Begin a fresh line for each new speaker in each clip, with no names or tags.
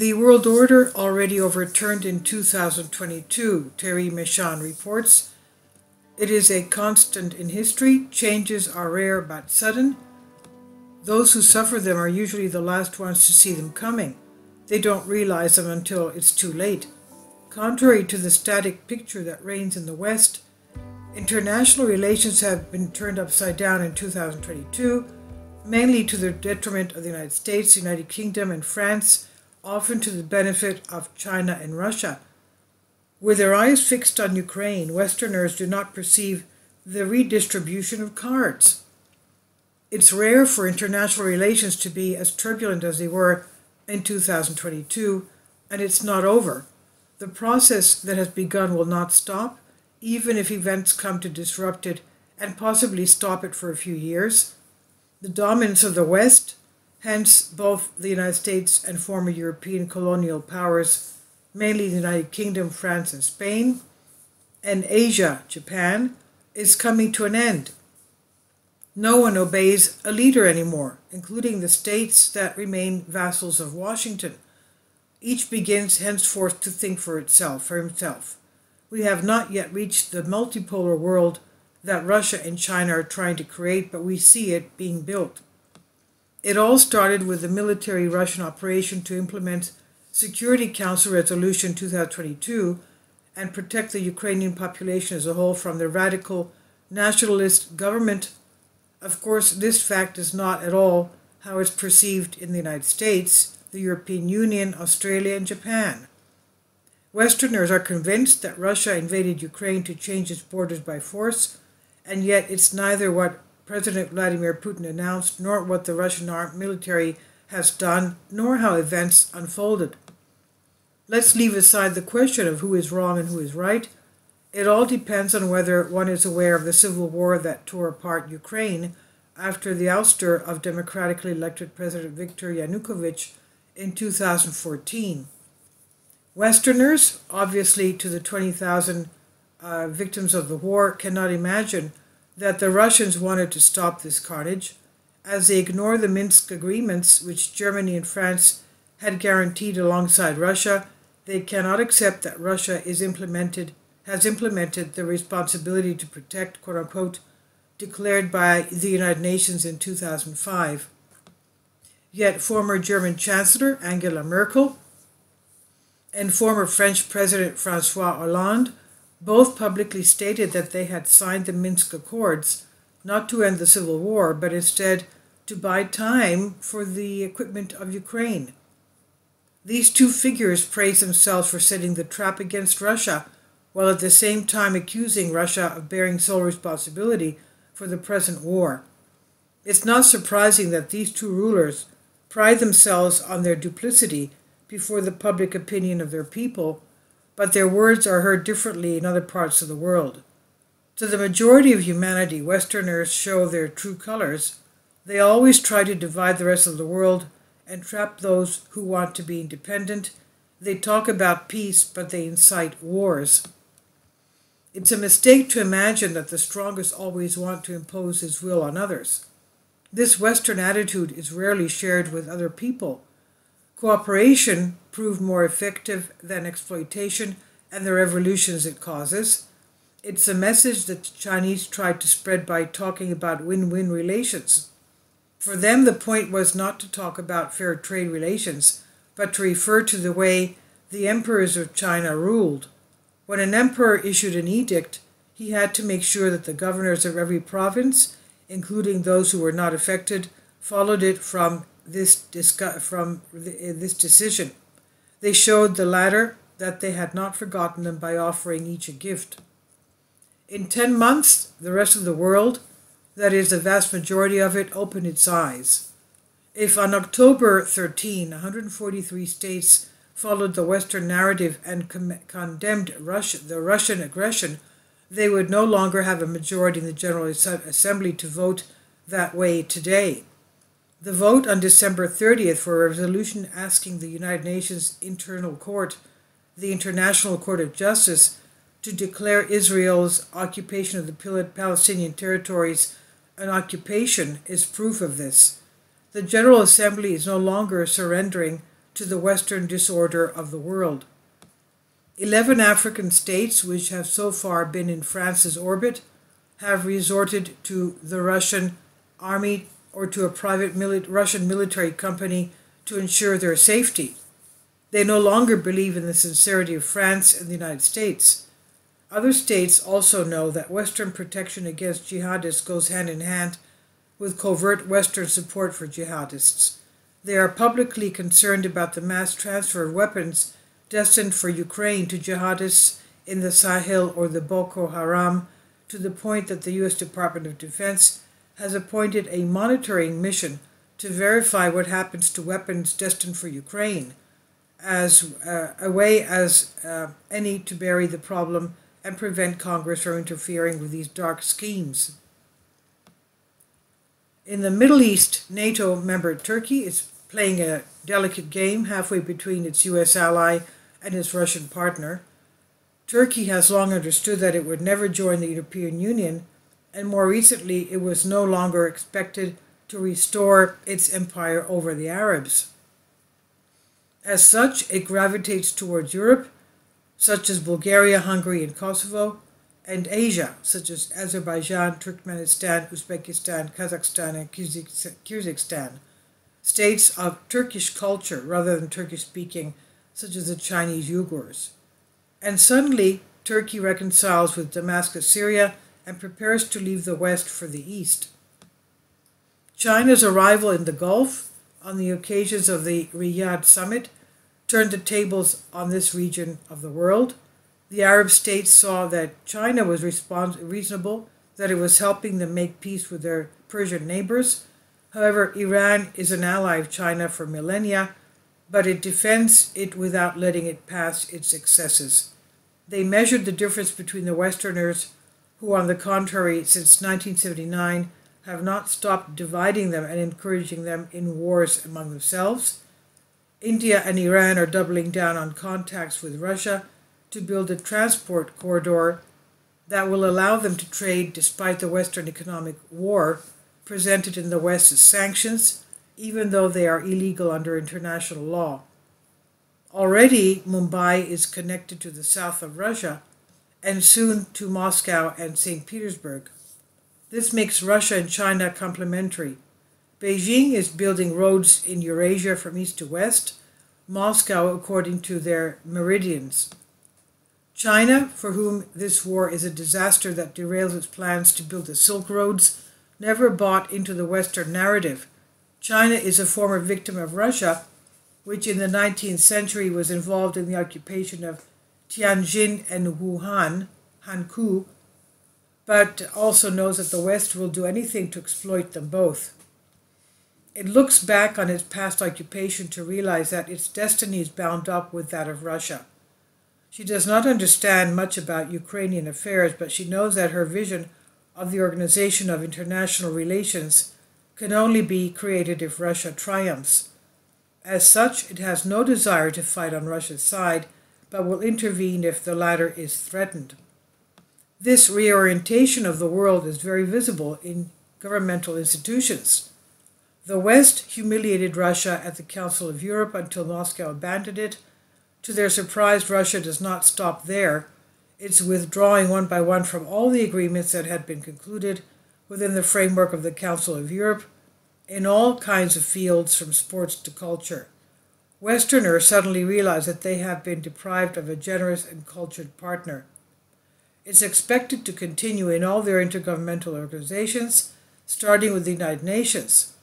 The world order already overturned in 2022, Thierry Meychan reports. It is a constant in history. Changes are rare but sudden. Those who suffer them are usually the last ones to see them coming. They don't realize them until it's too late. Contrary to the static picture that reigns in the West, international relations have been turned upside down in 2022, mainly to the detriment of the United States, the United Kingdom, and France, often to the benefit of China and Russia. With their eyes fixed on Ukraine, Westerners do not perceive the redistribution of cards. It's rare for international relations to be as turbulent as they were in 2022, and it's not over. The process that has begun will not stop, even if events come to disrupt it and possibly stop it for a few years. The dominance of the West, hence both the United States and former European colonial powers, mainly the United Kingdom, France, and Spain, and Asia, Japan, is coming to an end. No one obeys a leader anymore, including the states that remain vassals of Washington. Each begins henceforth to think for himself. We have not yet reached the multipolar world that Russia and China are trying to create, but we see it being built. It all started with the military Russian operation to implement Security Council Resolution 2022 and protect the Ukrainian population as a whole from the radical nationalist government. Of course, this fact is not at all how it's perceived in the United States, the European Union, Australia, and Japan. Westerners are convinced that Russia invaded Ukraine to change its borders by force, and yet it's neither what President Vladimir Putin announced, nor what the Russian armed military has done, nor how events unfolded. Let's leave aside the question of who is wrong and who is right. It all depends on whether one is aware of the civil war that tore apart Ukraine after the ouster of democratically elected President Viktor Yanukovych in 2014. Westerners, obviously to the 20,000 victims of the war, cannot imagine that the Russians wanted to stop this carnage, as they ignore the Minsk agreements which Germany and France had guaranteed alongside Russia. They cannot accept that Russia has implemented the responsibility to protect, quote-unquote, declared by the United Nations in 2005. Yet former German Chancellor Angela Merkel and former French President François Hollande both publicly stated that they had signed the Minsk Accords not to end the civil war, but instead to buy time for the equipment of Ukraine. These two figures praise themselves for setting the trap against Russia, while at the same time accusing Russia of bearing sole responsibility for the present war. It's not surprising that these two rulers pride themselves on their duplicity before the public opinion of their people, but their words are heard differently in other parts of the world. To the majority of humanity, Westerners show their true colors. They always try to divide the rest of the world and trap those who want to be independent. They talk about peace, but they incite wars. It's a mistake to imagine that the strongest always want to impose his will on others. This Western attitude is rarely shared with other people. Cooperation proved more effective than exploitation and the revolutions it causes. It's a message that the Chinese tried to spread by talking about win-win relations. For them, the point was not to talk about fair trade relations, but to refer to the way the emperors of China ruled. When an emperor issued an edict, he had to make sure that the governors of every province, including those who were not affected, followed it from this decision. They showed the latter that they had not forgotten them by offering each a gift. In 10 months, the rest of the world, that is, the vast majority of it, opened its eyes. If on October 13, 143 states followed the Western narrative and condemned the Russian aggression, they would no longer have a majority in the General Assembly to vote that way today. The vote on December 30th for a resolution asking the United Nations Internal Court, the International Court of Justice, to declare Israel's occupation of the Palestinian territories an occupation is proof of this. The General Assembly is no longer surrendering to the Western disorder of the world. 11 African states, which have so far been in France's orbit, have resorted to the Russian army or to a private Russian military company to ensure their safety. They no longer believe in the sincerity of France and the United States. Other states also know that Western protection against jihadists goes hand in hand with covert Western support for jihadists. They are publicly concerned about the mass transfer of weapons destined for Ukraine to jihadists in the Sahel or the Boko Haram, to the point that the U.S. Department of Defense has appointed a monitoring mission to verify what happens to weapons destined for Ukraine, as a way as any to bury the problem and prevent Congress from interfering with these dark schemes. In the Middle East, NATO member Turkey is playing a delicate game halfway between its U.S. ally and its Russian partner. Turkey has long understood that it would never join the European Union, and more recently it was no longer expected to restore its empire over the Arabs. As such, it gravitates towards Europe, such as Bulgaria, Hungary, and Kosovo, and Asia, such as Azerbaijan, Turkmenistan, Uzbekistan, Kazakhstan, and Kyrgyzstan, states of Turkish culture rather than Turkish-speaking, such as the Chinese Uyghurs. And suddenly, Turkey reconciles with Damascus, Syria, and prepares to leave the West for the East. China's arrival in the Gulf, on the occasions of the Riyadh summit, turned the tables on this region of the world. The Arab states saw that China was reasonable, that it was helping them make peace with their Persian neighbors. However, Iran is an ally of China for millennia, but it defends it without letting it pass its excesses. They measured the difference between the Westerners, who on the contrary since 1979 have not stopped dividing them and encouraging them in wars among themselves. India and Iran are doubling down on contacts with Russia to build a transport corridor that will allow them to trade despite the Western economic war presented in the West as sanctions, even though they are illegal under international law. Already, Mumbai is connected to the south of Russia, and soon to Moscow and St. Petersburg. This makes Russia and China complementary. Beijing is building roads in Eurasia from east to west, Moscow according to their meridians. China, for whom this war is a disaster that derails its plans to build the Silk Roads, never bought into the Western narrative. China is a former victim of Russia, which in the 19th century was involved in the occupation of Tianjin and Wuhan, Hankou, but also knows that the West will do anything to exploit them both. It looks back on its past occupation to realize that its destiny is bound up with that of Russia. She does not understand much about Ukrainian affairs, but she knows that her vision of the organization of international relations can only be created if Russia triumphs. As such, it has no desire to fight on Russia's side, but will intervene if the latter is threatened. This reorientation of the world is very visible in governmental institutions. The West humiliated Russia at the Council of Europe until Moscow abandoned it. To their surprise, Russia does not stop there. It's withdrawing one by one from all the agreements that had been concluded within the framework of the Council of Europe in all kinds of fields, from sports to culture. Westerners suddenly realize that they have been deprived of a generous and cultured partner. It's expected to continue in all their intergovernmental organizations, starting with the United Nations.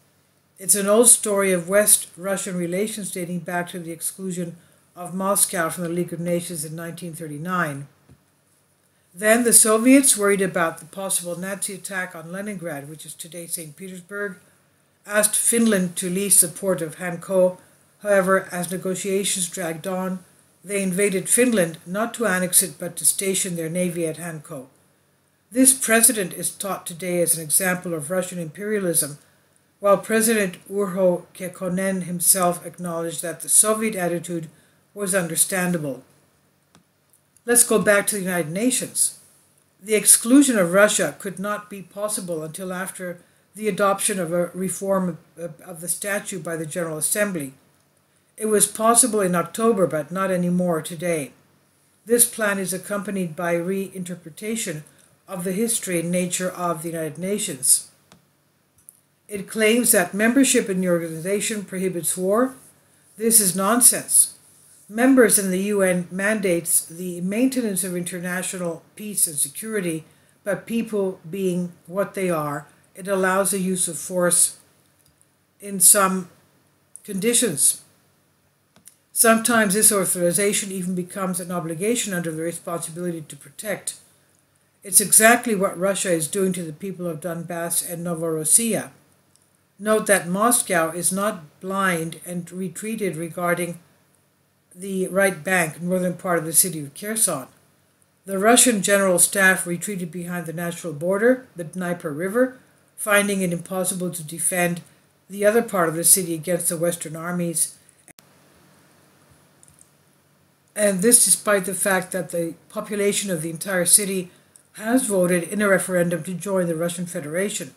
It's an old story of West-Russian relations dating back to the exclusion of Moscow from the League of Nations in 1939. Then the Soviets, worried about the possible Nazi attack on Leningrad, which is today St. Petersburg, asked Finland to lease support of Hankou. However, as negotiations dragged on, they invaded Finland, not to annex it, but to station their navy at Hankou. This precedent is taught today as an example of Russian imperialism, while President Urho Kekkonen himself acknowledged that the Soviet attitude was understandable. Let's go back to the United Nations. The exclusion of Russia could not be possible until after the adoption of a reform of the statute by the General Assembly. It was possible in October, but not anymore today. This plan is accompanied by reinterpretation of the history and nature of the United Nations. It claims that membership in the organization prohibits war. This is nonsense. Members in the UN mandates the maintenance of international peace and security, but people being what they are, it allows the use of force in some conditions. Sometimes this authorization even becomes an obligation under the responsibility to protect. It's exactly what Russia is doing to the people of Donbass and Novorossiya. Note that Moscow is not blind and retreated regarding the right bank, northern part of the city of Kherson. The Russian general staff retreated behind the natural border, the Dnieper River, finding it impossible to defend the other part of the city against the Western armies. And this despite the fact that the population of the entire city has voted in a referendum to join the Russian Federation.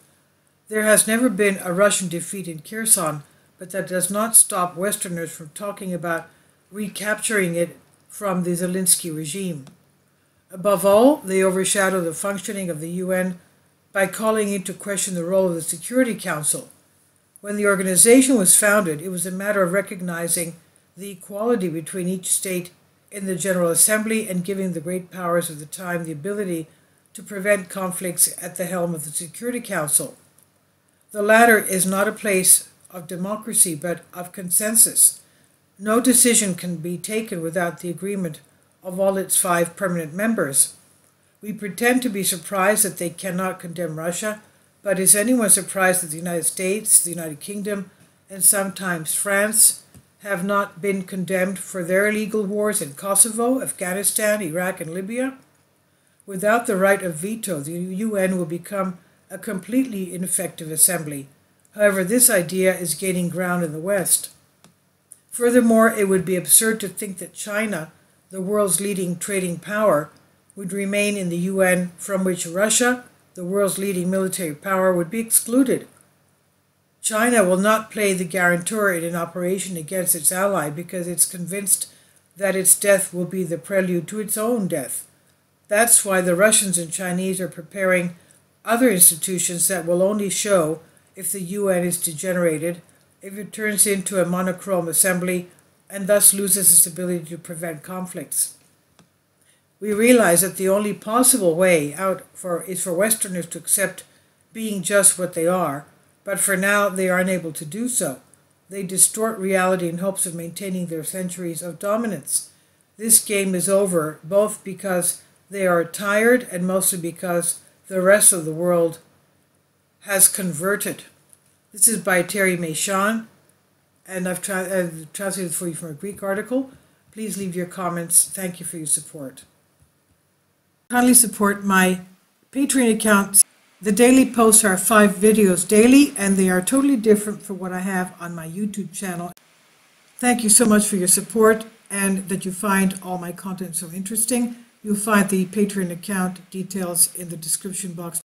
There has never been a Russian defeat in Kherson, but that does not stop Westerners from talking about recapturing it from the Zelensky regime. Above all, they overshadow the functioning of the UN by calling into question the role of the Security Council. When the organization was founded, it was a matter of recognizing the equality between each state in the General Assembly and giving the great powers of the time the ability to prevent conflicts at the helm of the Security Council. The latter is not a place of democracy, but of consensus. No decision can be taken without the agreement of all its 5 permanent members. We pretend to be surprised that they cannot condemn Russia, but is anyone surprised that the United States, the United Kingdom, and sometimes France have not been condemned for their illegal wars in Kosovo, Afghanistan, Iraq, and Libya? Without the right of veto, the UN will become a completely ineffective assembly. However, this idea is gaining ground in the West. Furthermore, it would be absurd to think that China, the world's leading trading power, would remain in the UN, from which Russia, the world's leading military power, would be excluded. China will not play the guarantor in an operation against its ally because it's convinced that its death will be the prelude to its own death. That's why the Russians and Chinese are preparing other institutions that will only show if the UN is degenerated, if it turns into a monochrome assembly, and thus loses its ability to prevent conflicts. We realize that the only possible way out is for Westerners to accept being just what they are, but for now they are unable to do so. They distort reality in hopes of maintaining their centuries of dominance. This game is over, both because they are tired and mostly because the rest of the world has converted. This is by Thierry Meychan, and I've translated for you from a Greek article. Please leave your comments. Thank you for your support. Kindly support my Patreon account. The daily posts are 5 videos daily, and they are totally different from what I have on my YouTube channel. Thank you so much for your support and that you find all my content so interesting. You'll find the Patreon account details in the description box.